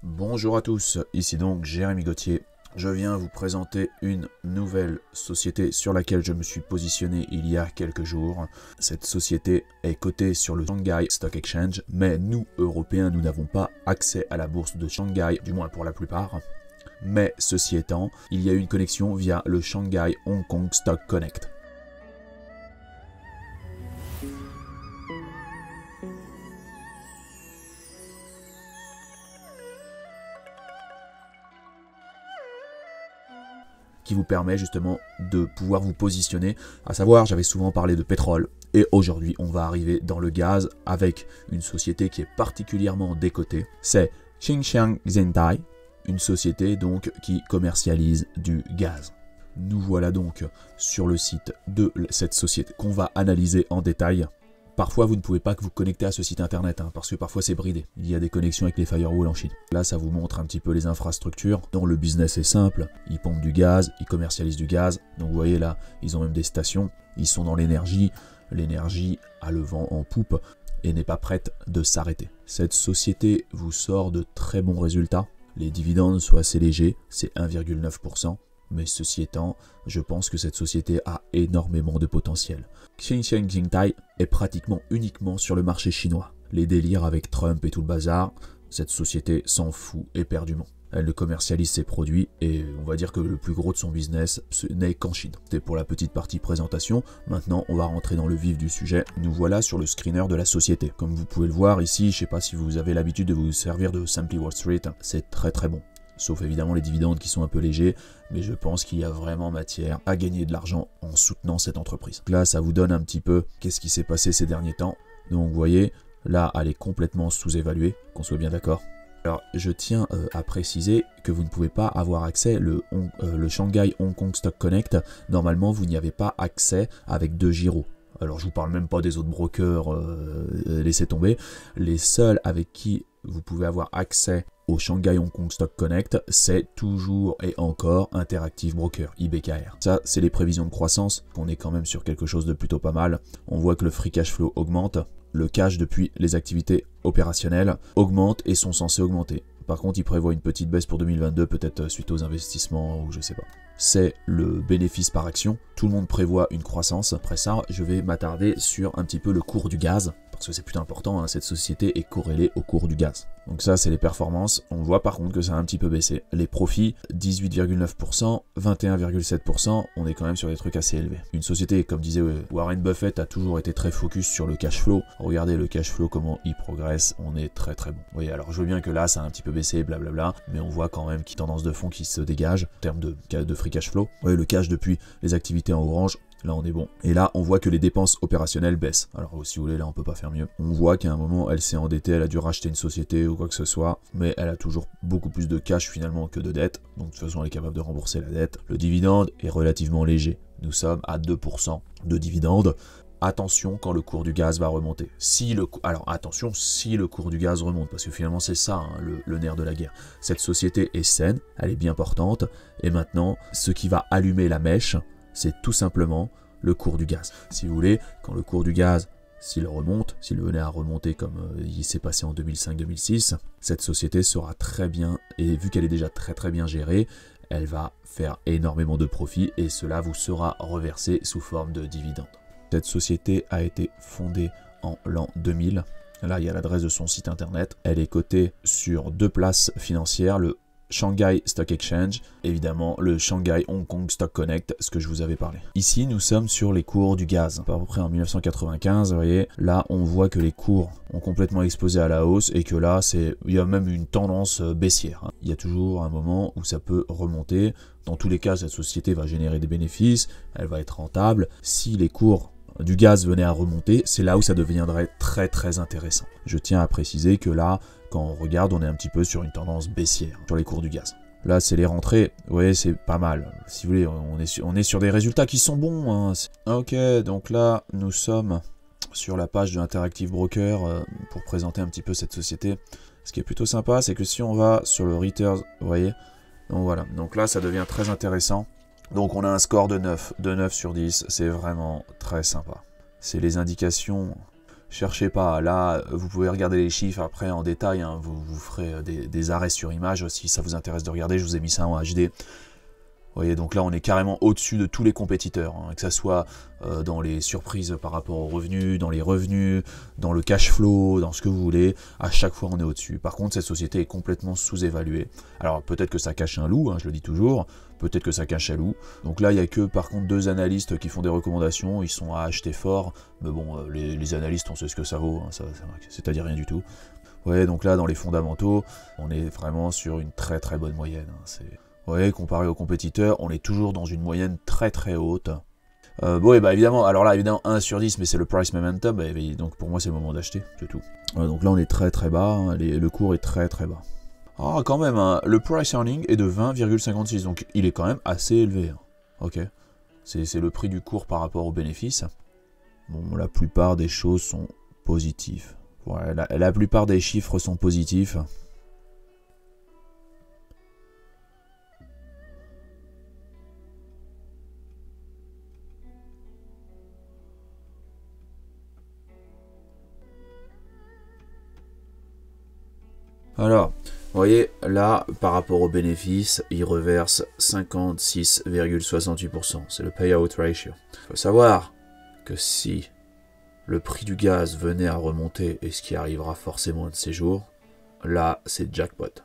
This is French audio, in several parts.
Bonjour à tous, ici donc Jérémy Gauthier. Je viens vous présenter une nouvelle société sur laquelle je me suis positionné il y a quelques jours. Cette société est cotée sur le Shanghai Stock Exchange, mais nous, Européens, nous n'avons pas accès à la bourse de Shanghai, du moins pour la plupart. Mais ceci étant, il y a une connexion via le Shanghai Hong Kong Stock Connect. Qui vous permet justement de pouvoir vous positionner. À savoir, j'avais souvent parlé de pétrole et aujourd'hui on va arriver dans le gaz avec une société qui est particulièrement décotée. C'est Tsingshan Zhentai, une société donc qui commercialise du gaz. Nous voilà donc sur le site de cette société qu'on va analyser en détail. Parfois, vous ne pouvez pas vous connecter à ce site internet, parce que parfois c'est bridé. Il y a des connexions avec les firewalls en Chine. Là, ça vous montre un petit peu les infrastructures, dont le business est simple. Ils pompent du gaz, ils commercialisent du gaz. Donc vous voyez là, ils ont même des stations. Ils sont dans l'énergie. L'énergie a le vent en poupe et n'est pas prête de s'arrêter. Cette société vous sort de très bons résultats. Les dividendes sont assez légers, c'est 1,9%. Mais ceci étant, je pense que cette société a énormément de potentiel. Tsingshan Zhentai est pratiquement uniquement sur le marché chinois. Les délires avec Trump et tout le bazar, cette société s'en fout éperdument. Elle ne commercialise ses produits et on va dire que le plus gros de son business n'est qu'en Chine. C'était pour la petite partie présentation. Maintenant, on va rentrer dans le vif du sujet. Nous voilà sur le screener de la société. Comme vous pouvez le voir ici, je ne sais pas si vous avez l'habitude de vous servir de Simply Wall Street, c'est très très bon. Sauf évidemment les dividendes qui sont un peu légers, mais je pense qu'il y a vraiment matière à gagner de l'argent en soutenant cette entreprise. Là, ça vous donne un petit peu qu'est-ce qui s'est passé ces derniers temps. Donc vous voyez, là, elle est complètement sous-évaluée, qu'on soit bien d'accord. Alors, je tiens à préciser que vous ne pouvez pas avoir accès le Shanghai Hong Kong Stock Connect. Normalement, vous n'y avez pas accès avec 2 gyros. Alors, je vous parle même pas des autres brokers, laissez tomber. Les seuls avec qui vous pouvez avoir accès au Shanghai Hong Kong Stock Connect, c'est toujours et encore Interactive Broker, IBKR. Ça, c'est les prévisions de croissance. On est quand même sur quelque chose de plutôt pas mal. On voit que le free cash flow augmente. Le cash depuis les activités opérationnelles augmente et sont censés augmenter. Par contre, il prévoit une petite baisse pour 2022, peut-être suite aux investissements ou je sais pas. C'est le bénéfice par action. Tout le monde prévoit une croissance. Après ça, je vais m'attarder sur un petit peu le cours du gaz. Parce que c'est plutôt important, cette société est corrélée au cours du gaz. Donc ça, c'est les performances. On voit par contre que ça a un petit peu baissé. Les profits, 18,9%, 21,7%, on est quand même sur des trucs assez élevés. Une société, comme disait Warren Buffett, a toujours été très focus sur le cash flow. Regardez le cash flow, comment il progresse, on est très très bon. Vous voyez, alors je veux bien que là, ça a un petit peu baissé, blablabla, mais on voit quand même qu'il y a une tendance de fond qui se dégage en termes de free cash flow. Vous voyez, le cash depuis les activités en orange, là on est bon. Et là on voit que les dépenses opérationnelles baissent. Alors si vous voulez, là on peut pas faire mieux. On voit qu'à un moment elle s'est endettée, elle a dû racheter une société ou quoi que ce soit, mais elle a toujours beaucoup plus de cash finalement que de dette. Donc de toute façon elle est capable de rembourser la dette. Le dividende est relativement léger. Nous sommes à 2% de dividende. Attention quand le cours du gaz va remonter. Alors attention si le cours du gaz remonte, parce que finalement c'est ça le nerf de la guerre. Cette société est saine, elle est bien portante, et maintenant ce qui va allumer la mèche, c'est tout simplement le cours du gaz. Si vous voulez, quand le cours du gaz, s'il venait à remonter comme il s'est passé en 2005-2006, cette société sera très bien, et vu qu'elle est déjà très très bien gérée, elle va faire énormément de profits et cela vous sera reversé sous forme de dividendes. Cette société a été fondée en l'an 2000. Là, il y a l'adresse de son site internet. Elle est cotée sur 2 places financières, le Shanghai Stock Exchange, évidemment le Shanghai Hong Kong Stock Connect, ce que je vous avais parlé. Ici, nous sommes sur les cours du gaz. À peu près en 1995, vous voyez, là, on voit que les cours ont complètement explosé à la hausse et que là, il y a même une tendance baissière. Il y a toujours un moment où ça peut remonter. Dans tous les cas, cette société va générer des bénéfices, elle va être rentable. Si les cours du gaz venait à remonter, c'est là où ça deviendrait très très intéressant. Je tiens à préciser que là, quand on regarde, on est un petit peu sur une tendance baissière sur les cours du gaz. Là, c'est les rentrées, vous voyez, c'est pas mal. Si vous voulez, on est sur des résultats qui sont bons. Ok, donc là, nous sommes sur la page de Interactive Broker pour présenter un petit peu cette société. Ce qui est plutôt sympa, c'est que si on va sur le Reuters, vous voyez, donc voilà, donc là, ça devient très intéressant. Donc on a un score de 9 sur 10, c'est vraiment très sympa. C'est les indications cherchez pas, là vous pouvez regarder les chiffres après en détail, hein, vous ferez des arrêts sur image si ça vous intéresse de regarder, je vous ai mis ça en HD. Vous voyez, donc là on est carrément au-dessus de tous les compétiteurs, hein, que ce soit dans les surprises par rapport aux revenus, dans les revenus, dans le cash flow, dans ce que vous voulez, à chaque fois on est au-dessus. Par contre cette société est complètement sous-évaluée. Alors peut-être que ça cache un loup, hein, je le dis toujours, peut-être que ça cache un loup. Donc là il n'y a que par contre 2 analystes qui font des recommandations, ils sont à acheter fort, mais bon les analystes on sait ce que ça vaut, hein, c'est-à-dire rien du tout. Vous voyez, donc là dans les fondamentaux, on est vraiment sur une très très bonne moyenne, hein, vous voyez, comparé aux compétiteurs, on est toujours dans une moyenne très très haute. Bon, et bah évidemment, alors là, évidemment, 1 sur 10, mais c'est le price momentum, et donc pour moi, c'est le moment d'acheter, c'est tout. Donc là, on est très très bas, hein, le cours est très très bas. Ah, quand même, hein, le price earning est de 20,56, donc il est quand même assez élevé. Hein. Ok, c'est le prix du cours par rapport aux bénéfices. Bon, la plupart des choses sont positives. Ouais, la plupart des chiffres sont positifs. Alors, vous voyez, là, par rapport aux bénéfices, il reverse 56,68%. C'est le payout ratio. Il faut savoir que si le prix du gaz venait à remonter, et ce qui arrivera forcément un de ces jours, là, c'est jackpot.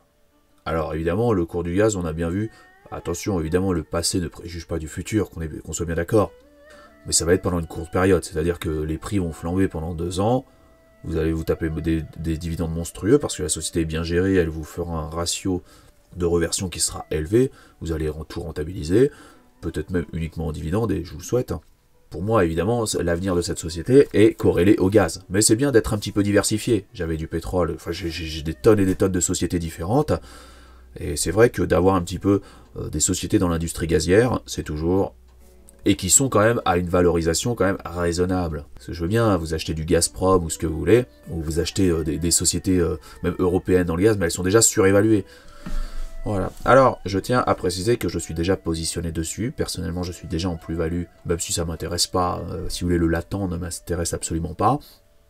Alors, évidemment, le cours du gaz, on a bien vu, attention, évidemment, le passé ne préjuge pas du futur, qu'on soit bien d'accord. Mais ça va être pendant une courte période, c'est-à-dire que les prix vont flamber pendant 2 ans, vous allez vous taper des dividendes monstrueux parce que la société est bien gérée, elle vous fera un ratio de reversion qui sera élevé, vous allez tout rentabiliser, peut-être même uniquement en dividendes, et je vous le souhaite. Pour moi, évidemment, l'avenir de cette société est corrélé au gaz. Mais c'est bien d'être un petit peu diversifié. J'avais du pétrole, enfin j'ai des tonnes et des tonnes de sociétés différentes, et c'est vrai que d'avoir un petit peu des sociétés dans l'industrie gazière, c'est toujours... et qui sont quand même à une valorisation quand même raisonnable. Parce que je veux bien, vous achetez du Gazprom ou ce que vous voulez, ou vous achetez des sociétés même européennes dans le gaz, mais elles sont déjà surévaluées. Voilà. Alors, je tiens à préciser que je suis déjà positionné dessus. Personnellement, je suis déjà en plus-value, même si ça m'intéresse pas. Si vous voulez, le latent ne m'intéresse absolument pas.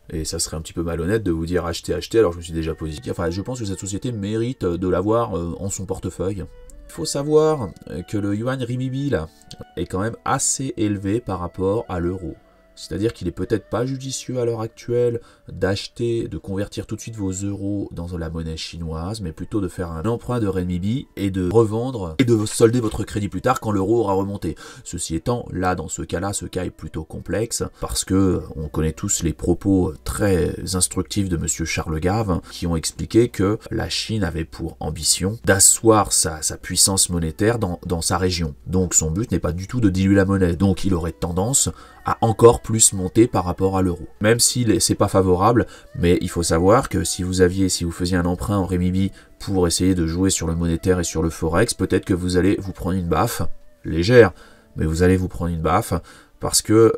Et ça serait un petit peu malhonnête de vous dire acheter, alors je me suis déjà positionné. Enfin, je pense que cette société mérite de l'avoir en son portefeuille. Il faut savoir que le yuan renminbi là est quand même assez élevé par rapport à l'euro. C'est-à-dire qu'il est peut-être pas judicieux à l'heure actuelle d'acheter, de convertir tout de suite vos euros dans la monnaie chinoise, mais plutôt de faire un emprunt de renminbi et de revendre et de solder votre crédit plus tard quand l'euro aura remonté. Ceci étant, là dans ce cas-là, ce cas est plutôt complexe parce que on connaît tous les propos très instructifs de monsieur Charles Gave qui ont expliqué que la Chine avait pour ambition d'asseoir sa puissance monétaire dans sa région. Donc son but n'est pas du tout de diluer la monnaie. Donc il aurait tendance à encore plus monter par rapport à l'euro. Même si c'est pas favorable, mais il faut savoir que si vous faisiez un emprunt en renminbi pour essayer de jouer sur le monétaire et sur le forex, peut-être que vous allez vous prendre une baffe, légère, mais vous allez vous prendre une baffe, parce que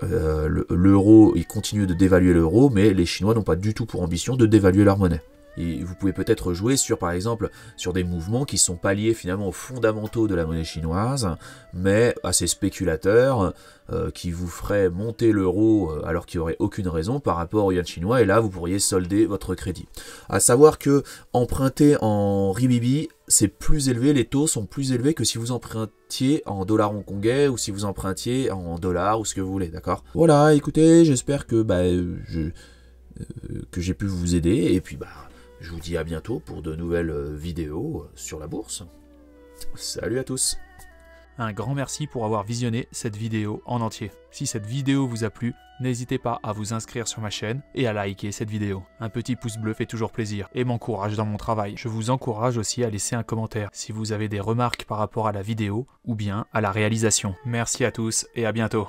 l'euro, il continue de dévaluer l'euro, mais les Chinois n'ont pas du tout pour ambition de dévaluer leur monnaie. Et vous pouvez peut-être jouer sur, par exemple, sur des mouvements qui sont pas liés finalement aux fondamentaux de la monnaie chinoise, mais à ces spéculateurs qui vous feraient monter l'euro alors qu'il n'y aurait aucune raison par rapport au yuan chinois, et là vous pourriez solder votre crédit. À savoir que emprunter en renminbi, c'est plus élevé, les taux sont plus élevés que si vous empruntiez en dollars hongkongais ou si vous empruntiez en dollars ou ce que vous voulez, d'accord? Voilà, écoutez, j'espère que j'ai pu vous aider, et puis je vous dis à bientôt pour de nouvelles vidéos sur la bourse. Salut à tous! Un grand merci pour avoir visionné cette vidéo en entier. Si cette vidéo vous a plu, n'hésitez pas à vous inscrire sur ma chaîne et à liker cette vidéo. Un petit pouce bleu fait toujours plaisir et m'encourage dans mon travail. Je vous encourage aussi à laisser un commentaire si vous avez des remarques par rapport à la vidéo ou bien à la réalisation. Merci à tous et à bientôt.